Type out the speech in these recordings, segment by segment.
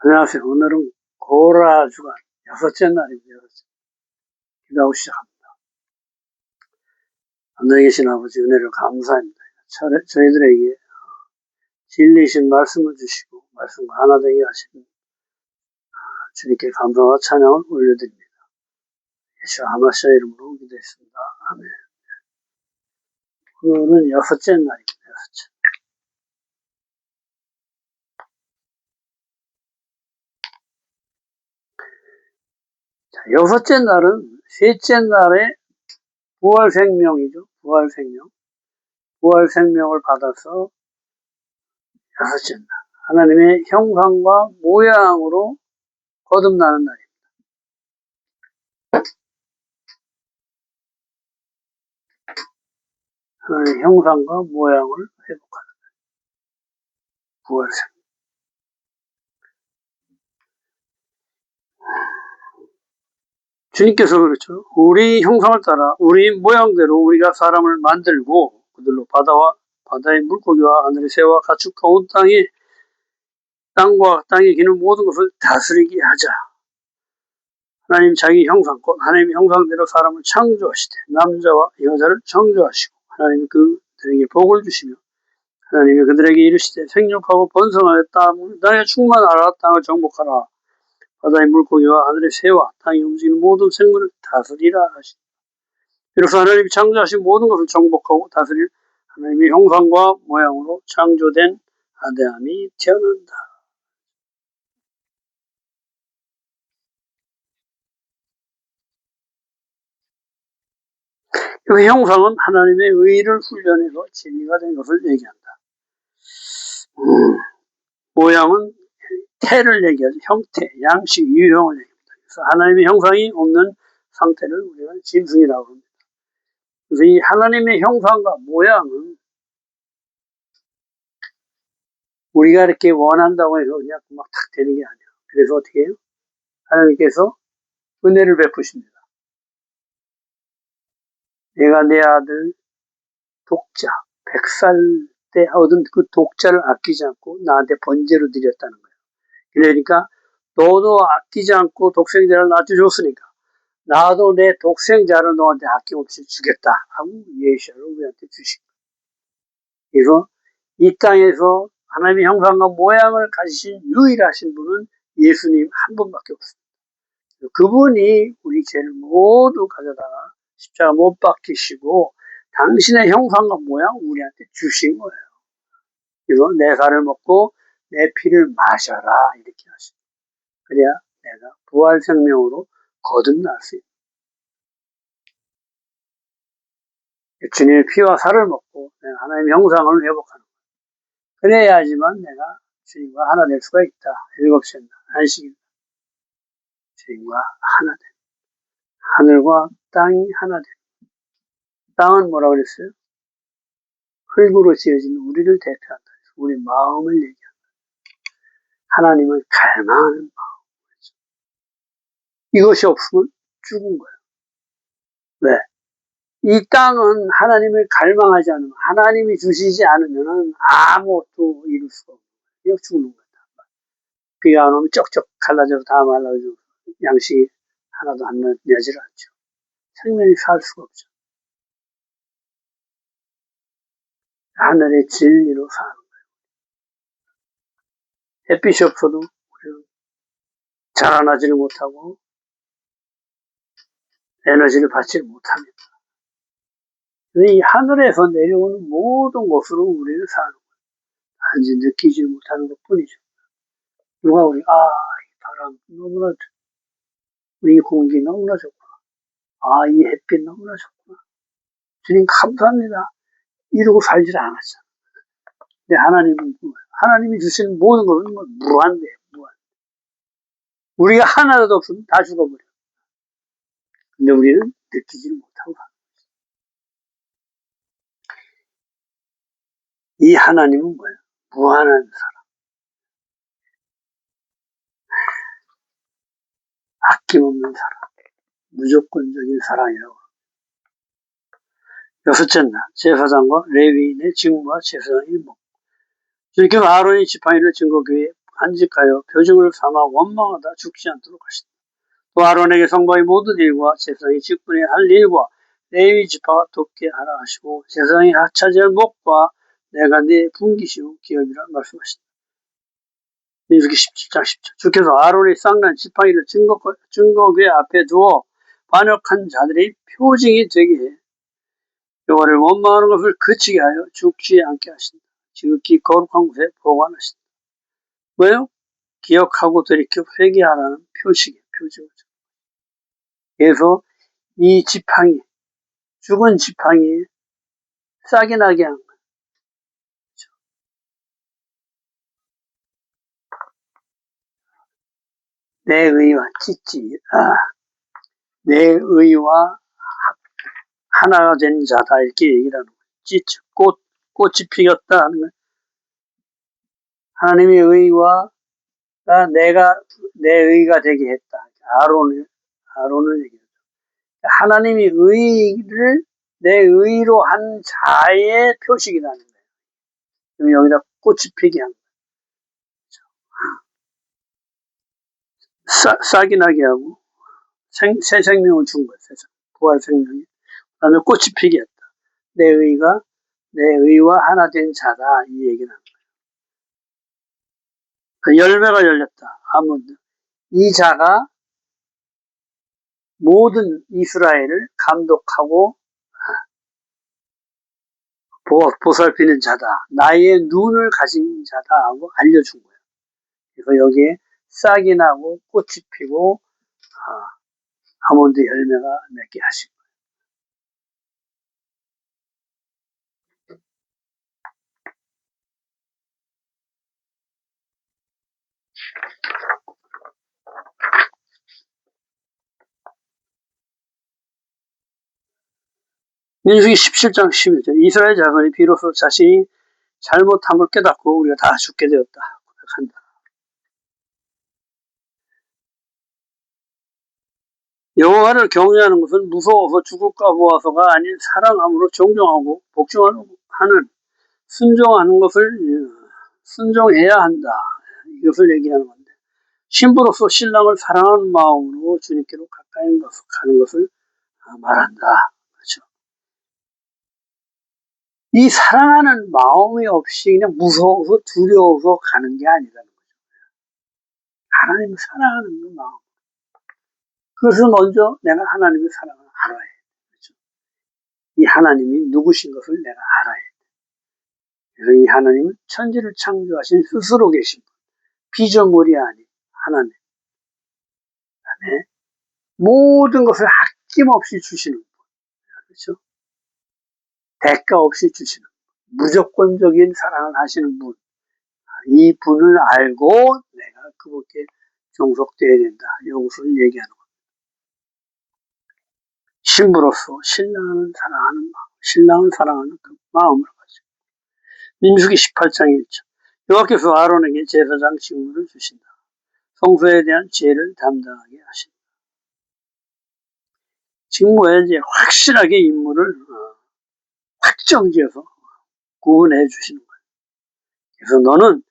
안녕하세요. 오늘은 고라주간 6째 날입니다. 기도하고 시작합니다. 하늘에 계신 아버지 은혜를 감사합니다. 저희들에게 진리이신 말씀을 주시고 말씀과 하나 되게 하시는 주님께 감사와 찬양을 올려드립니다. 예수 하마시아 이름으로 기도했습니다. 아멘. 오늘은 6째 날입니다. 6째. 자, 6째 날은 3째 날의 부활생명이죠. 부활생명을 받아서 6째 날. 하나님의 형상과 모양으로 거듭나는 날입니다. 하나님의 형상과 모양을 회복하는 날. 부활생. 주님께서 그렇죠. 우리 형상을 따라 우리 모양대로 우리가 사람을 만들고 그들로 바다의 물고기와 하늘의 새와 가축과 온 땅과 땅에 기는 모든 것을 다스리게 하자. 하나님 자기 형상, 곧 하나님의 형상대로 사람을 창조하시되 남자와 여자를 창조하시고 하나님이 그들에게 복을 주시며 하나님이 그들에게 이르시되 생육하고 번성하여 땅에 충만하라. 땅을 정복하라. 바다의 물고기와 하늘의 새와 땅에 움직이는 모든 생물을 다스리라 하시니 이로써 하나님이 창조하신 모든 것을 정복하고 다스릴 하나님의 형상과 모양으로 창조된 아담이 태어난다. 그 형상은 하나님의 의를 훈련해서 진리가 된 것을 얘기한다. 모양은 태를 얘기하죠. 형태, 양식, 유형을 얘기합니다. 그래서 하나님의 형상이 없는 상태를 우리가 짐승이라고 합니다. 그래서 이 하나님의 형상과 모양은 우리가 이렇게 원한다고 해서 그냥 막 탁 되는 게 아니에요. 그래서 어떻게 해요? 하나님께서 은혜를 베푸십니다. 내가 내 아들 독자 100살 때 얻은 그 독자를 아끼지 않고 나한테 번제로 드렸다는 거예요. 그러니까 너도 아끼지 않고 독생자를 나한테 줬으니까 나도 내 독생자를 너한테 아낌없이 주겠다 하고 예시를 우리한테 주신 거예요. 그래서 이 땅에서 하나님의 형상과 모양을 가지신 유일하신 분은 예수님 한 분밖에 없습니다. 그분이 우리 죄를 모두 가져다가 십자가 못 박히시고 당신의 형상과 모양 우리한테 주신 거예요. 그래서 내 살을 먹고 내 피를 마셔라 이렇게 하시고 그래야 내가 부활 생명으로 거듭날 수 있다. 주님의 피와 살을 먹고 내가 하나님의 형상을 회복하는 거예요. 그래야지만 내가 주님과 하나 될 수가 있다. 7째 날 안식일 주님과 하나 된 하늘과 땅이 하나 된 땅은 뭐라고 그랬어요? 흙으로 지어진 우리를 대표한다. 우리 마음을 얘기한다. 하나님을 갈망하는 마음. 이것이 없으면 죽은 거예요. 왜? 이 땅은 하나님을 갈망하지 않으면 하나님이 주시지 않으면 아무것도 이룰 수가 없는 거예요. 그냥 죽는 거예요. 비가 안 오면 쩍쩍 갈라져서 다 말라져 양식이 하나도 안 나질 않죠. 생명이 살 수가 없죠. 하늘의 진리로 사는 거예요. 햇빛이 없어도 우리는 자라나지를 못하고 에너지를 받지 못합니다. 이 하늘에서 내려오는 모든 것으로 우리는 사는 거예요. 단지 느끼지 못하는 것 뿐이죠. 누가 이 바람 너무나 이 공기 너무나 좋구나. 이 햇빛 너무나 좋구나. 주님 감사합니다. 이러고 살질 않았잖아. 근데 하나님은 뭐예요? 하나님이 주시는 모든 것은 무한대예요. 무한. 우리가 하나라도 없으면 다 죽어버려. 근데 우리는 느끼지를 못하고 가는 거죠. 이 하나님은 뭐예요? 무한한 사랑. 아낌없는 사랑. 무조건적인 사랑이라고. 6째 날, 제사장과 레위인의 직무와 제사장의 목. 주님께서 아론의 지팡이를 증거교회에 간직하여 표징을 삼아 원망하다 죽지 않도록 하신다. 또 아론에게 성방의 모든 일과 제사장의 직분에 할 일과 레위 지파가 돕게 하라 하시고 제사장이 차지할 목과 내가 네 분기시오 기업이라 말씀하신다. 민수기 17장 10절. 주께서 아론의 쌍난 지팡이를 증거궤 앞에 두어 반역한 자들의 표징이 되게 해 여호와를 원망하는 것을 그치게 하여 죽지 않게 하신다. 지극히 거룩한 곳에 보관하신다. 왜요? 기억하고 돌이켜 회개하라는 표징이죠. 그래서 이 지팡이, 죽은 지팡이 싹이 나게 한 거예요. 내 의와 내 의와 하나가 된 자다 이렇게 얘기를 하는 거예요. 꽃이 피었다 하는 거예요. 하나님의 의와 내 의가 되게 했다. 아론을 얘기해요. 하나님이 의를 내 의로 한 자의 표식이라는 거예요. 여기다 꽃이 피게 한 거예요. 싹이 나게 하고 새 생명을 준 거예요. 부활 생명이. 그다음에 꽃이 피게 했다. 내 의와 하나 된 자다 이 얘기는 거예요. 그 열매가 열렸다. 아몬드. 이 자가 모든 이스라엘을 감독하고 보살피는 자다. 나의 눈을 가진 자다 하고 알려준 거예요. 그래서 여기에 싹이 나고 꽃이 피고 아몬드 열매가 맺게 하신 거예요. 민수기 17장 11절. 이스라엘 자손이 비로소 자신이 잘못함을 깨닫고 우리가 다 죽게 되었다 고백한다. 여호와를 경외하는 것은 무서워서 죽을까 보아서가 아닌 사랑함으로 존경하고 복종하는 순종하는 것을 순종해야 한다. 이것을 얘기하는 건데 신부로서 신랑을 사랑하는 마음으로 주님께로 가까이 가는 것을 말한다. 그렇죠. 이 사랑하는 마음이 없이 그냥 무서워서 두려워서 가는 게 아니라는 거죠. 하나님을 사랑하는 그 마음. 그것을 먼저 내가 하나님의 사랑을 알아야 해. 그렇죠? 이 하나님이 누구신 것을 내가 알아야 해. 그래서 이 하나님은 천지를 창조하신 스스로 계신 분. 피조물이 아닌 하나님. 모든 것을 아낌없이 주시는 분. 그렇죠? 대가 없이 주시는 분. 무조건적인 사랑을 하시는 분. 이 분을 알고 내가 그분께 종속되어야 된다. 이것을 얘기하는 겁니다. 신부로서 신랑을 사랑하는 그 마음을 가지고. 민수기 18장 1절. 여호와께서 아론에게 제사장 직무를 주신다. 성소에 대한 죄를 담당하게 하신다. 직무에 이제 확실하게 임무를 확정지어서 구분해 주시는 거예요. 그래서 너는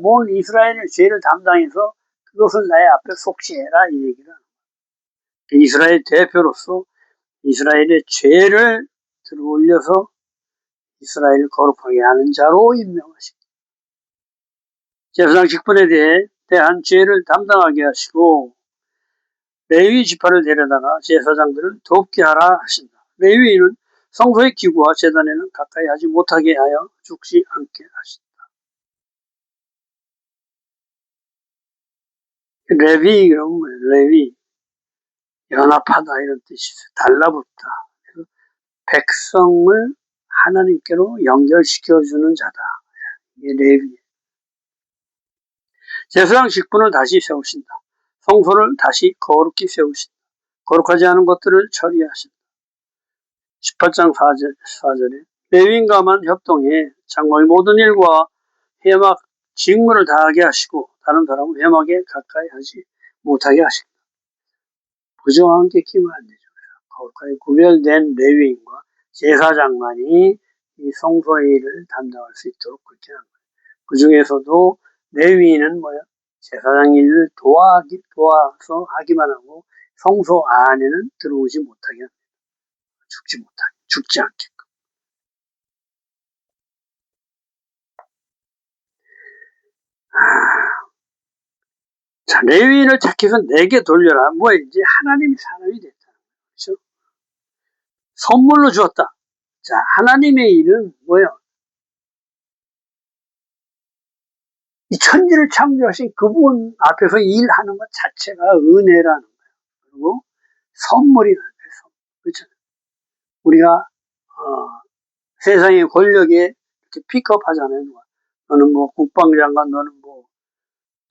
온 이스라엘의 죄를 담당해서 그것을 나의 앞에 속죄해라 이 얘기를 하는 거예요. 이스라엘 대표로서 이스라엘의 죄를 들어올려서 이스라엘을 거룩하게 하는 자로 임명하시고 제사장 직분에 대한 죄를 담당하게 하시고 레위 지파를 데려다가 제사장들을 돕게 하라 하신다. 레위인은 성소의 기구와 제단에는 가까이 하지 못하게 하여 죽지 않게 하신다. 레위 그러면 뭐예요? 레위 연합하다 이런 뜻이 있어요. 달라붙다. 백성을 하나님께로 연결시켜주는 자다. 이게 레위. 제사장 직분을 다시 세우신다. 성소를 다시 거룩히 세우신다. 거룩하지 않은 것들을 처리하신다. 18장 4절에 레위인과만 협동해 장막의 모든 일과 회막 직무를 다하게 하시고 다른 사람은 회막에 가까이 하지 못하게 하신다. 부정한 게 끼면 안 되죠. 거룩하게 구별된 레위인과 제사장만이 이 성소의 일을 담당할 수 있도록 그렇게 하는 거예요. 그 중에서도 레위인은 뭐야? 제사장 일을 도와서 하기만 하고 성소 안에는 들어오지 못하게 합니다. 죽지 않게끔. 자, 레위인을 자켓은 내게 돌려라. 뭐인지 하나님이 사람이 됐다. 그렇죠? 선물로 주었다. 자, 하나님의 일은 뭐예요? 이 천지를 창조하신 그분 앞에서 일하는 것 자체가 은혜라는 거예요. 그리고 선물이라는 거예요. 그렇죠? 우리가 세상의 권력에 이렇게 픽업하잖아요. 너는 뭐 국방장관, 너는 뭐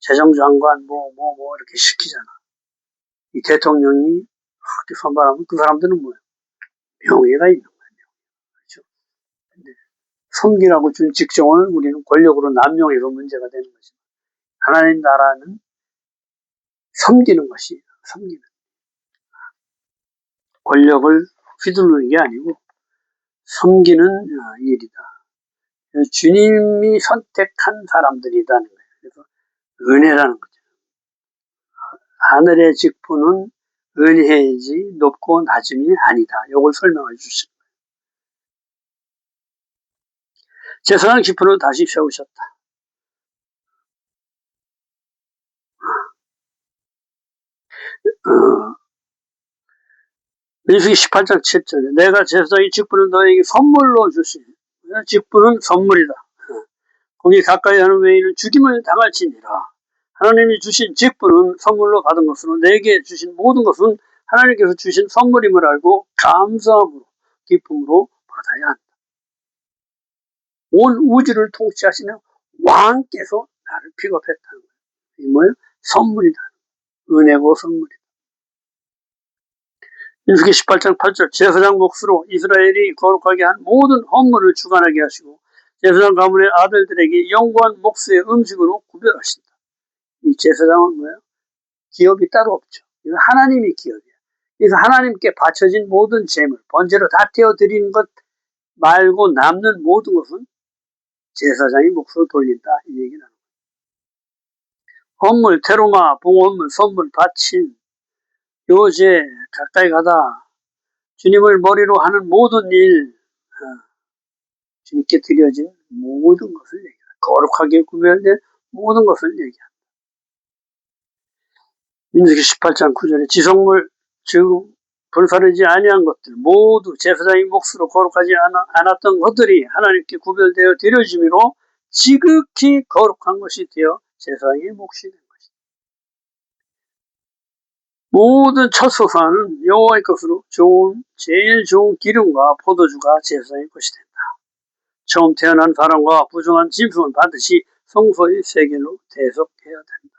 재정장관, 이렇게 시키잖아. 이 대통령이 이렇게 선발하면 그 사람들은 뭐예요? 명예가 있는 거예요. 그렇죠? 근데 섬기라고 준 직종을 우리는 권력으로 남용해서 문제가 되는 거죠. 하나님 나라는 섬기는 것이, 섬기는. 권력을 휘두르는 게 아니고 섬기는 일이다. 주님이 선택한 사람들이라는 거예요. 그래서 은혜라는 거죠. 하늘의 직분은 은혜이지 높고 낮음이 아니다. 이걸 설명해 주십니다. 제사장 직분을 다시 세우셨다. 민수기 18장 7절에 내가 제사장의 직분을 너에게 선물로 주시니 직분은 선물이다. 거기 가까이 하는 외에는 죽임을 당할지니라. 하나님이 주신 직분은 선물로 받은 것으로 내게 주신 모든 것은 하나님께서 주신 선물임을 알고 감사함으로 기쁨으로 받아야 한다. 온 우주를 통치하시는 왕께서 나를 픽업했다는 거예요. 이게 뭐예요? 선물이다. 은혜고 선물이다. 민수기 18장 8절 제사장 몫으로 이스라엘이 거룩하게 한 모든 헌물을 주관하게 하시고 제사장 가문의 아들들에게 영구한 몫의 음식으로 구별하신다. 이 제사장은 뭐예요? 기업이 따로 없죠. 이거 하나님이 기업이에요. 그래서 하나님께 바쳐진 모든 재물, 번제로 다 떼어드리는 것 말고 남는 모든 것은 제사장이 몫으로 돌린다. 이 얘기는. 헌물, 테로마, 봉헌물, 선물, 바친, 요제, 가까이 가다, 주님을 머리로 하는 모든 일, 주님께 드려진 모든 것을 얘기합니다. 거룩하게 구별된 모든 것을 얘기합니다. 민수기 18장 9절에 지성물, 즉 불사르지 아니한 것들 모두 제사장의 몫으로 거룩하지 않았던 것들이 하나님께 구별되어 드려짐으로 지극히 거룩한 것이 되어 제사장의 몫이 된 것이다. 모든 첫 소사는 여호와의 것으로 제일 좋은 기름과 포도주가 제사장의 것이 된다. 처음 태어난 사람과 부정한 짐승은 반드시 성소의 세겔로 대속해야 된다.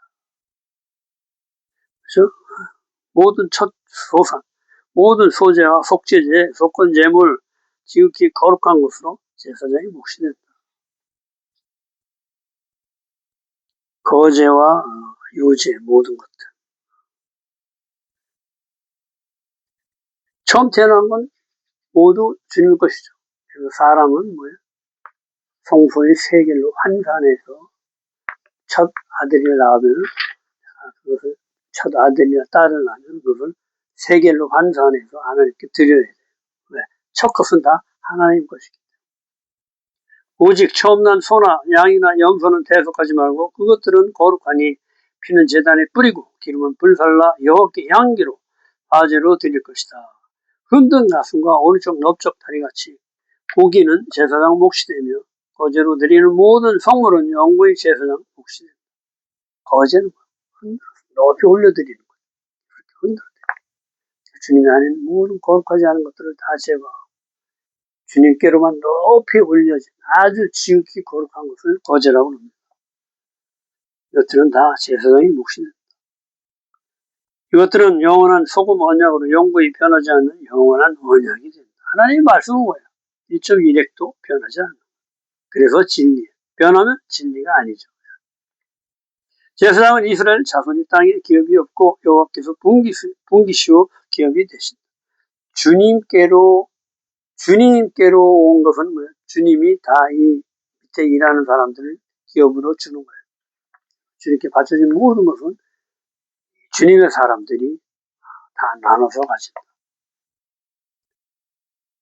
그렇죠? 모든 첫 소산, 모든 소재와 속죄제, 속건제물, 지극히 거룩한 것으로 제사장이 몫이 된다. 거제와 요제 모든 것들. 처음 태어난 건 모두 주님 것이죠. 그래서 사람은 뭐예요? 성소의 세겔로 환산해서 첫 아들이 낳으면 그것을 첫 아들이나 딸을 낳으면 그것을 세겔로 환산해서 하나님께 드려야 돼요. 왜? 첫 것은 다 하나님 것이기 때문에. 오직 처음 난 소나 양이나 염소는 대속하지 말고 그것들은 거룩하니 피는 제단에 뿌리고 기름은 불살라 여호와께 향기로 화제로 드릴 것이다. 흔든 가슴과 오른쪽 넓적 다리같이 고기는 제사장 몫이 되며 거제로 드리는 모든 성물은 영구히 제사장 몫이 된다. 거제는 높이 올려드리는 거예요. 그렇게 흔들어. 주님 안에는 모든 거룩하지 않은 것들을 다 제거하고 주님께로만 높이 올려진 아주 지극히 거룩한 것을 거제라고 합니다. 이것들은 다 제사장의 몫이 된다. 이것들은 영원한 소금 언약으로 영구히 변하지 않는 영원한 언약이 된다. 하나님의 말씀은 뭐예요? 1.1핵도 변하지 않는다. 그래서 진리. 변하면 진리가 아니죠. 제사장은 이스라엘 자손이 땅에 기업이 없고 여호와께서 분기시오 기업이 되신다. 주님께로 온 것은 뭐예요? 주님이 다 이 밑에 일하는 사람들을 기업으로 주는 거예요. 주님께 바쳐진 모든 것은 주님의 사람들이 다 나눠서 가집니다.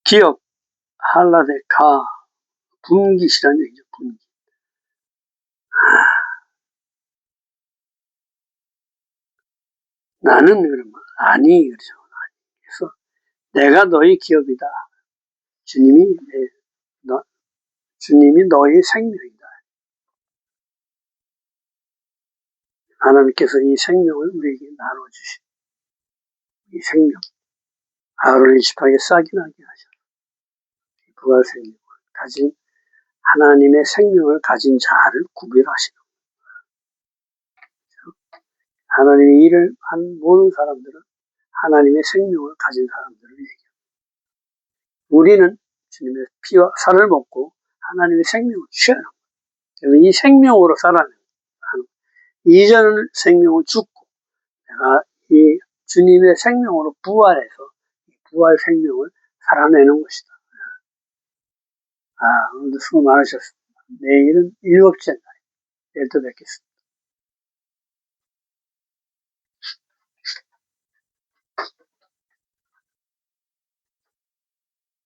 기업, 할라데카, 분깃이라는 얘기죠. 분깃. 나는 그러면 아니 그렇죠. 그래서 내가 너희 기업이다. 주님이 너희 생명이다. 하나님께서 이 생명을 우리에게 나눠주신 이 생명, 아론의 지팡이에 싹이 나게 하셔서 부활 생명을 가진 하나님의 생명을 가진 자를 구별하시는 거죠. 하나님의 일을 한 모든 사람들은 하나님의 생명을 가진 사람들을 얘기합니다. 우리는 주님의 피와 살을 먹고 하나님의 생명을 취하는 거예요. 그래서 이 생명으로 살아내는 거예요. 이전 생명은 죽고 내가 이 주님의 생명으로 부활해서 이 부활 생명을 살아내는 것이다. 오늘도 수고 많으셨습니다. 내일은 7째 날, 내일 또 뵙겠습니다.